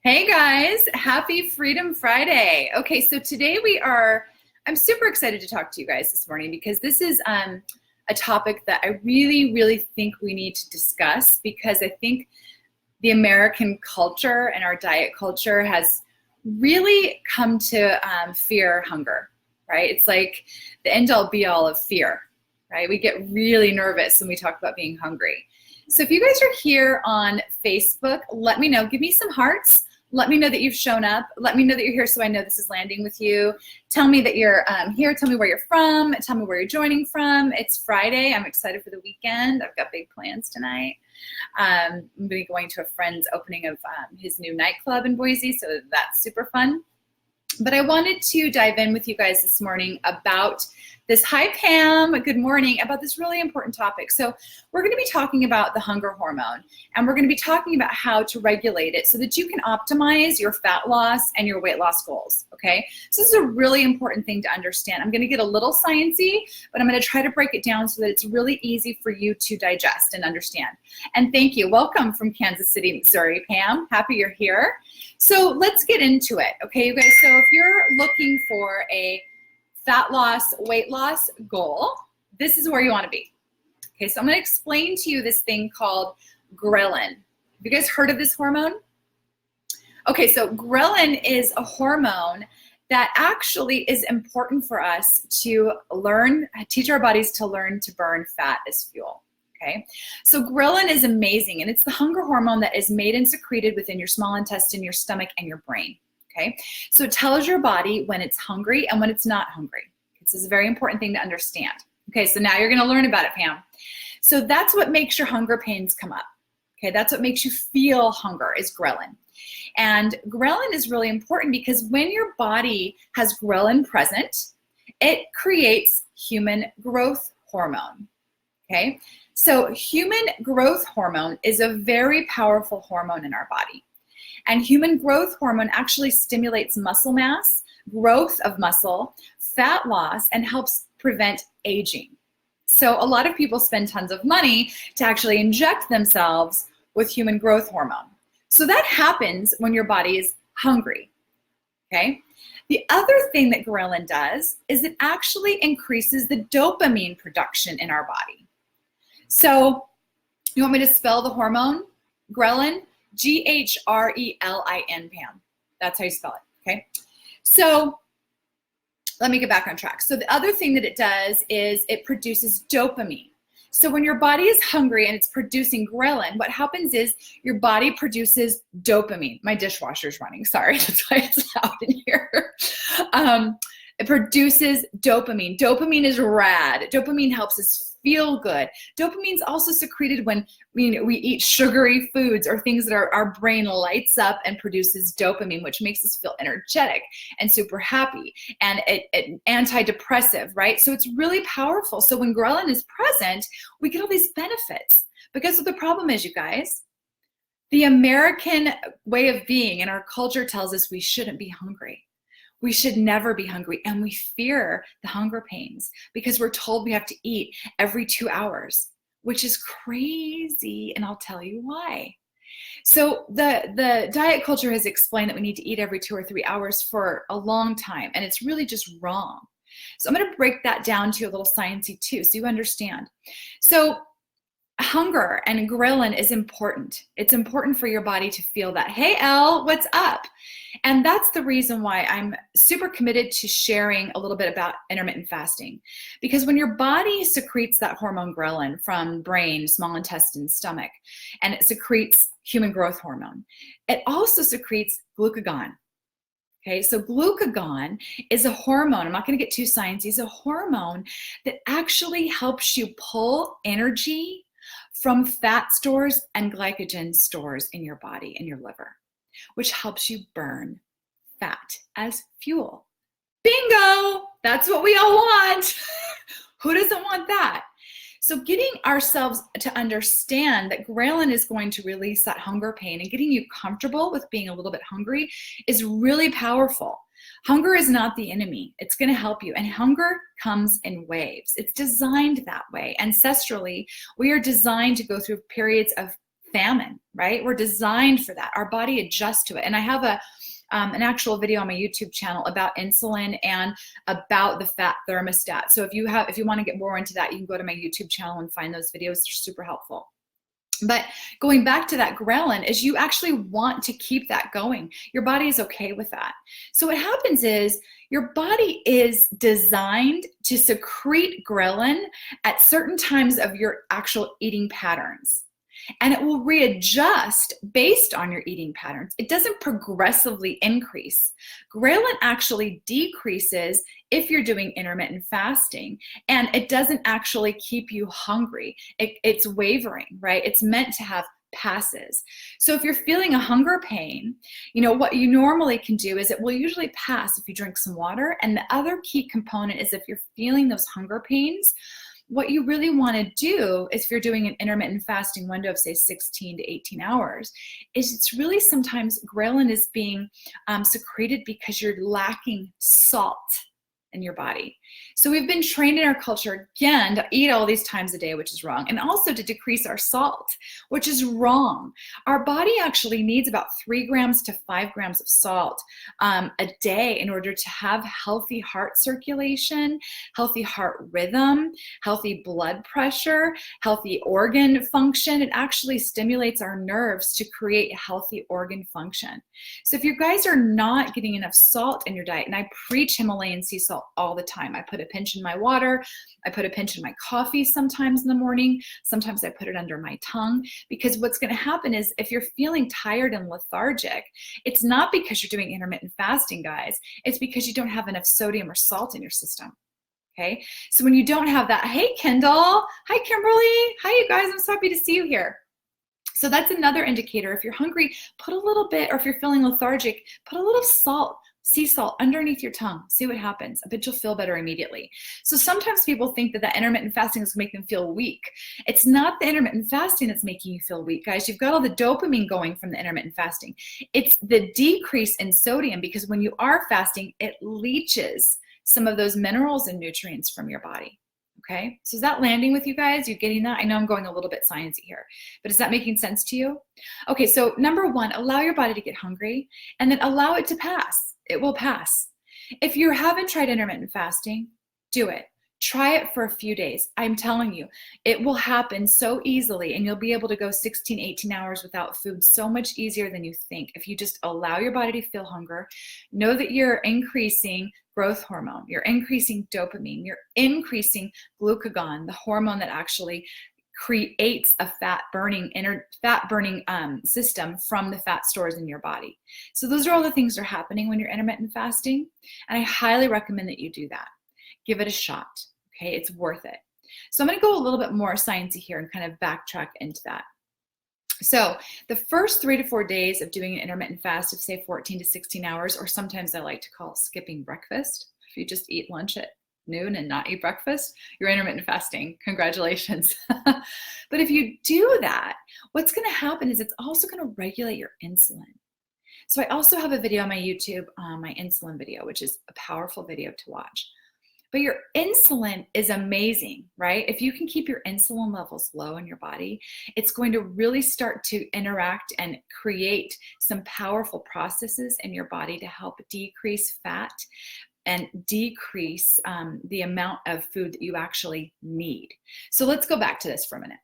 Hey guys, happy Freedom Friday. Okay, so today I'm super excited to talk to you guys this morning because this is a topic that I really think we need to discuss because I think the American culture and our diet culture has really come to fear hunger, right? It's like the end all be all of fear, right? We get really nervous when we talk about being hungry. So if you guys are here on Facebook, let me know, give me some hearts. Let me know that you've shown up. Let me know that you're here so I know this is landing with you. Tell me that you're here. Tell me where you're from. Tell me where you're joining from. It's Friday. I'm excited for the weekend. I've got big plans tonight. I'm going to be going to a friend's opening of his new nightclub in Boise, so that's super fun. But I wanted to dive in with you guys this morning about this. Hi, Pam. Good morning. About this really important topic. So we're going to be talking about the hunger hormone, and we're going to be talking about how to regulate it so that you can optimize your fat loss and your weight loss goals. Okay. So this is a really important thing to understand. I'm going to get a little sciencey, but I'm going to try to break it down so that it's really easy for you to digest and understand. And thank you. Welcome from Kansas City, Missouri, Pam. Happy you're here. So let's get into it. Okay, you guys. So if you're looking for a fat loss, weight loss goal, this is where you want to be. Okay, so I'm going to explain to you this thing called ghrelin. Have you guys heard of this hormone? Okay, so ghrelin is a hormone that actually is important for us to teach our bodies to learn to burn fat as fuel. Okay, so ghrelin is amazing, and it's the hunger hormone that is made and secreted within your small intestine, your stomach, and your brain. Okay, so it tells your body when it's hungry and when it's not hungry. This is a very important thing to understand. Okay, so now you're going to learn about it, Pam. So that's what makes your hunger pains come up. Okay, that's what makes you feel hunger is ghrelin. And ghrelin is really important because when your body has ghrelin present, it creates human growth hormone. Okay, so human growth hormone is a very powerful hormone in our body. And human growth hormone actually stimulates muscle mass, growth of muscle, fat loss, and helps prevent aging. So a lot of people spend tons of money to actually inject themselves with human growth hormone. So that happens when your body is hungry, okay? The other thing that ghrelin does is it actually increases the dopamine production in our body. So you want me to spell the hormone? Ghrelin? Ghrelin, Pam. That's how you spell it, okay? So let me get back on track. So the other thing that it does is it produces dopamine. So when your body is hungry and it's producing ghrelin, what happens is your body produces dopamine. My dishwasher's running, sorry, that's why it's loud in here. It produces dopamine. Dopamine is rad. Dopamine helps us feel good. Dopamine is also secreted when we eat sugary foods or things that our brain lights up and produces dopamine, which makes us feel energetic and super happy and antidepressive, right? So it's really powerful. So when ghrelin is present, we get all these benefits. But guess what the problem is, you guys? The American way of being and our culture tells us we shouldn't be hungry. We should never be hungry, and we fear the hunger pains because we're told we have to eat every 2 hours, which is crazy, and I'll tell you why. So the diet culture has explained that we need to eat every 2 or 3 hours for a long time, and it's really just wrong. So I'm going to break that down to a little sciencey too, so you understand. So hunger and ghrelin is important. It's important for your body to feel that. Hey, Elle, what's up? And that's the reason why I'm super committed to sharing a little bit about intermittent fasting. Because when your body secretes that hormone ghrelin from brain, small intestine, stomach, and it secretes human growth hormone, it also secretes glucagon. Okay, so glucagon is a hormone. I'm not going to get too sciencey. It's a hormone that actually helps you pull energy from fat stores and glycogen stores in your body, in your liver, which helps you burn fat as fuel. Bingo! That's what we all want. Who doesn't want that? So getting ourselves to understand that ghrelin is going to release that hunger pain and getting you comfortable with being a little bit hungry is really powerful. Hunger is not the enemy. It's going to help you. And hunger comes in waves. It's designed that way. Ancestrally, we are designed to go through periods of famine, right? We're designed for that. Our body adjusts to it. And I have an actual video on my YouTube channel about insulin and about the fat thermostat. So if you want to get more into that, you can go to my YouTube channel and find those videos. They're super helpful. But going back to that ghrelin is you actually want to keep that going. Your body is okay with that. So what happens is your body is designed to secrete ghrelin at certain times of your actual eating patterns. And it will readjust based on your eating patterns. It doesn't progressively increase. Ghrelin actually decreases if you're doing intermittent fasting, and it doesn't actually keep you hungry. It's wavering, right? It's meant to have passes. So if you're feeling a hunger pain, what you normally can do is it will usually pass if you drink some water. And the other key component is if you're feeling those hunger pains, what you really want to do is if you're doing an intermittent fasting window of say 16 to 18 hours, is it's really sometimes ghrelin is being secreted because you're lacking salt in your body. So we've been trained in our culture, again, to eat all these times a day, which is wrong, and also to decrease our salt, which is wrong. Our body actually needs about 3 grams to 5 grams of salt a day in order to have healthy heart circulation, healthy heart rhythm, healthy blood pressure, healthy organ function. It actually stimulates our nerves to create healthy organ function. So if you guys are not getting enough salt in your diet, and I preach Himalayan sea salt all the time. I put a pinch in my water. I put a pinch in my coffee sometimes in the morning. Sometimes I put it under my tongue, because what's going to happen is if you're feeling tired and lethargic, it's not because you're doing intermittent fasting, guys. It's because you don't have enough sodium or salt in your system. Okay. So when you don't have that, hey, Kendall, hi, Kimberly. Hi, you guys. I'm so happy to see you here. So that's another indicator. If you're hungry, put a little bit, or if you're feeling lethargic, put a little salt, sea salt underneath your tongue. See what happens. I bet you'll feel better immediately. So sometimes people think that intermittent fasting is going to make them feel weak. It's not the intermittent fasting that's making you feel weak, guys. You've got all the dopamine going from the intermittent fasting. It's the decrease in sodium, because when you are fasting, it leaches some of those minerals and nutrients from your body. Okay, so is that landing with you guys? You getting that? I know I'm going a little bit sciencey here, but is that making sense to you? Okay, so number one, allow your body to get hungry, and then allow it to pass. It will pass. If you haven't tried intermittent fasting, do it. Try it for a few days. I'm telling you, it will happen so easily, and you'll be able to go 16, 18 hours without food so much easier than you think. If you just allow your body to feel hunger, know that you're increasing growth hormone, you're increasing dopamine, you're increasing glucagon, the hormone that actually creates a fat burning system from the fat stores in your body. So those are all the things that are happening when you're intermittent fasting, and I highly recommend that you do that. Give it a shot. Okay, it's worth it. So I'm going to go a little bit more sciencey here and kind of backtrack into that. So the first 3 to 4 days of doing an intermittent fast of say 14 to 16 hours, or sometimes I like to call skipping breakfast. If you just eat lunch at noon and not eat breakfast, you're intermittent fasting. Congratulations. But if you do that, what's going to happen is it's also going to regulate your insulin. So I also have a video on my YouTube, my insulin video, which is a powerful video to watch. But your insulin is amazing, right? If you can keep your insulin levels low in your body, it's going to really start to interact and create some powerful processes in your body to help decrease fat and decrease the amount of food that you actually need. So let's go back to this for a minute.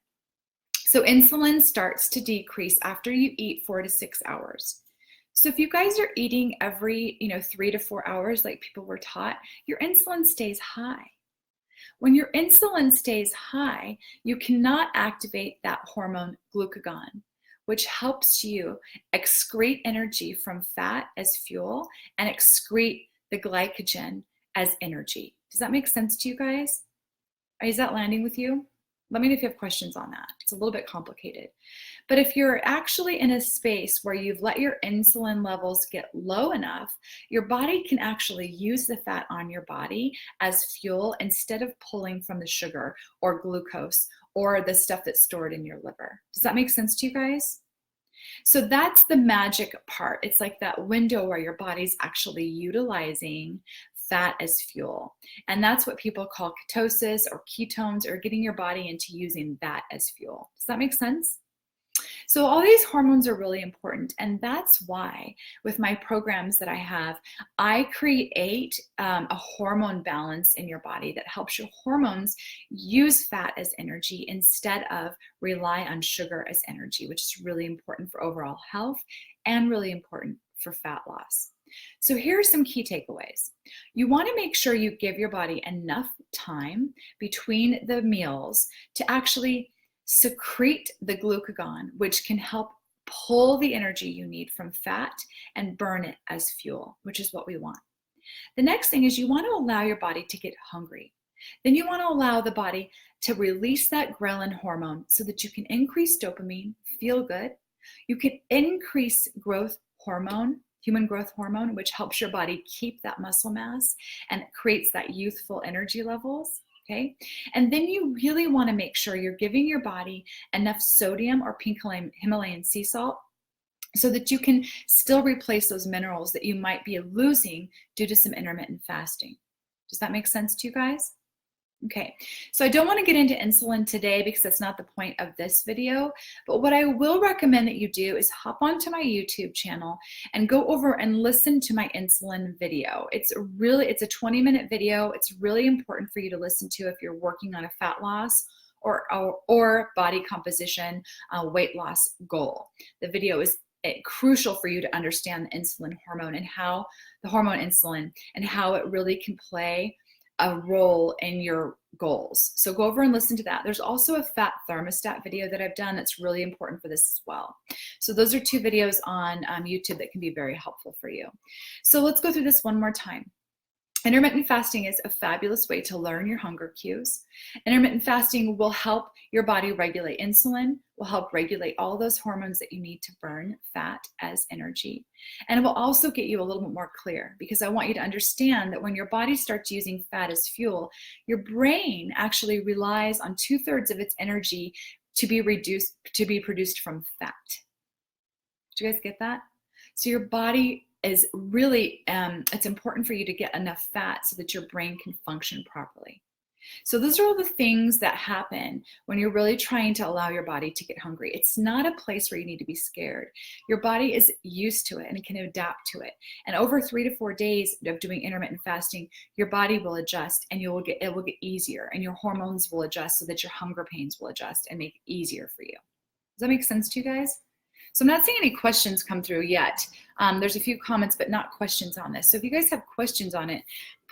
So insulin starts to decrease after you eat 4 to 6 hours. So if you guys are eating every 3 to 4 hours like people were taught, your insulin stays high. When your insulin stays high, you cannot activate that hormone glucagon, which helps you excrete energy from fat as fuel and excrete the glycogen as energy. Does that make sense to you guys? Is that landing with you? Let me know if you have questions on that. It's a little bit complicated. But if you're actually in a space where you've let your insulin levels get low enough, your body can actually use the fat on your body as fuel instead of pulling from the sugar or glucose or the stuff that's stored in your liver. Does that make sense to you guys? So that's the magic part. It's like that window where your body's actually utilizing fat as fuel. And that's what people call ketosis or ketones, or getting your body into using that as fuel. Does that make sense? So all these hormones are really important, and that's why with my programs that I have, I create a hormone balance in your body that helps your hormones use fat as energy instead of rely on sugar as energy, which is really important for overall health and really important for fat loss. So here are some key takeaways. You want to make sure you give your body enough time between the meals to actually secrete the glucagon, which can help pull the energy you need from fat and burn it as fuel, which is what we want. The next thing is you want to allow your body to get hungry. Then you want to allow the body to release that ghrelin hormone so that you can increase dopamine, feel good. You can increase growth hormone, human growth hormone, which helps your body keep that muscle mass and creates that youthful energy levels. Okay, and then you really want to make sure you're giving your body enough sodium or pink Himalayan sea salt so that you can still replace those minerals that you might be losing due to some intermittent fasting. Does that make sense to you guys? Okay, so I don't want to get into insulin today because that's not the point of this video, but what I will recommend that you do is hop onto my YouTube channel and go over and listen to my insulin video. It's a 20-minute video. It's really important for you to listen to if you're working on a fat loss or body composition weight loss goal. The video is crucial for you to understand the insulin hormone and how the hormone insulin and how it really can play a role in your goals. So go over and listen to that. There's also a fat thermostat video that I've done that's really important for this as well. So those are 2 videos on YouTube that can be very helpful for you. So let's go through this one more time. Intermittent fasting is a fabulous way to learn your hunger cues. Intermittent fasting will help your body regulate insulin, will help regulate all those hormones that you need to burn fat as energy. And it will also get you a little bit more clear because I want you to understand that when your body starts using fat as fuel, your brain actually relies on 2/3 of its energy to be produced from fat. Do you guys get that? So your body is really, it's important for you to get enough fat so that your brain can function properly. So those are all the things that happen when you're really trying to allow your body to get hungry. It's not a place where you need to be scared. Your body is used to it and it can adapt to it. And over 3 to 4 days of doing intermittent fasting, your body will adjust and it will get easier, and your hormones will adjust so that your hunger pains will adjust and make it easier for you. Does that make sense to you guys? So I'm not seeing any questions come through yet. There's a few comments, but not questions on this. So if you guys have questions on it,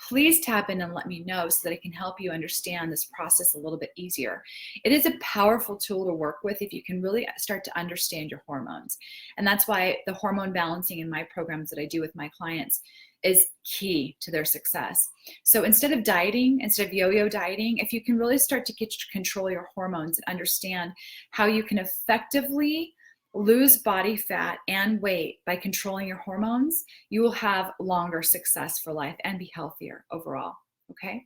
please tap in and let me know so that I can help you understand this process a little bit easier. It is a powerful tool to work with if you can really start to understand your hormones. And that's why the hormone balancing in my programs that I do with my clients is key to their success. So instead of dieting, instead of yo-yo dieting, if you can really start to control your hormones and understand how you can effectively lose body fat and weight by controlling your hormones, you will have longer success for life and be healthier overall. Okay?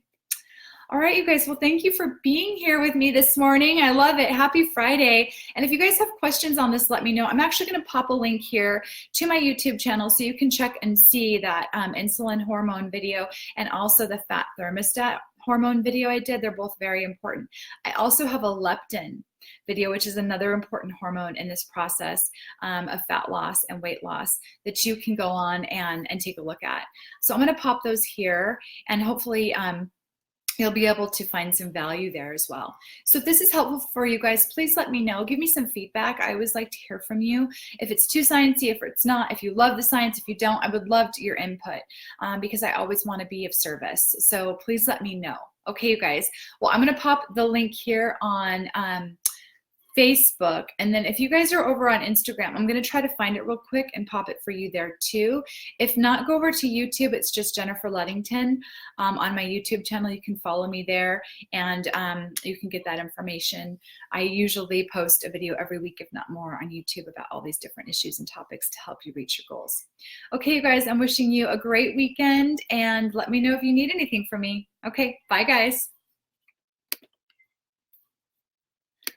All right, you guys. Well, thank you for being here with me this morning. I love it. Happy Friday. And if you guys have questions on this, let me know. I'm actually going to pop a link here to my YouTube channel so you can check and see that insulin hormone video and also the fat thermostat hormone video I did. They're both very important. I also have a leptin video, which is another important hormone in this process of fat loss and weight loss that you can go on and take a look at. So I'm going to pop those here, and hopefully you'll be able to find some value there as well. So if this is helpful for you guys, please let me know. Give me some feedback. I always like to hear from you. If it's too sciencey, if it's not, if you love the science, if you don't, I would love your input because I always want to be of service. So please let me know. Okay, you guys. Well, I'm going to pop the link here on Facebook. And then if you guys are over on Instagram, I'm going to try to find it real quick and pop it for you there too. If not, go over to YouTube. It's just Jennifer Ludington on my YouTube channel. You can follow me there and you can get that information. I usually post a video every week, if not more, on YouTube about all these different issues and topics to help you reach your goals. Okay, you guys, I'm wishing you a great weekend and let me know if you need anything from me. Okay, bye guys.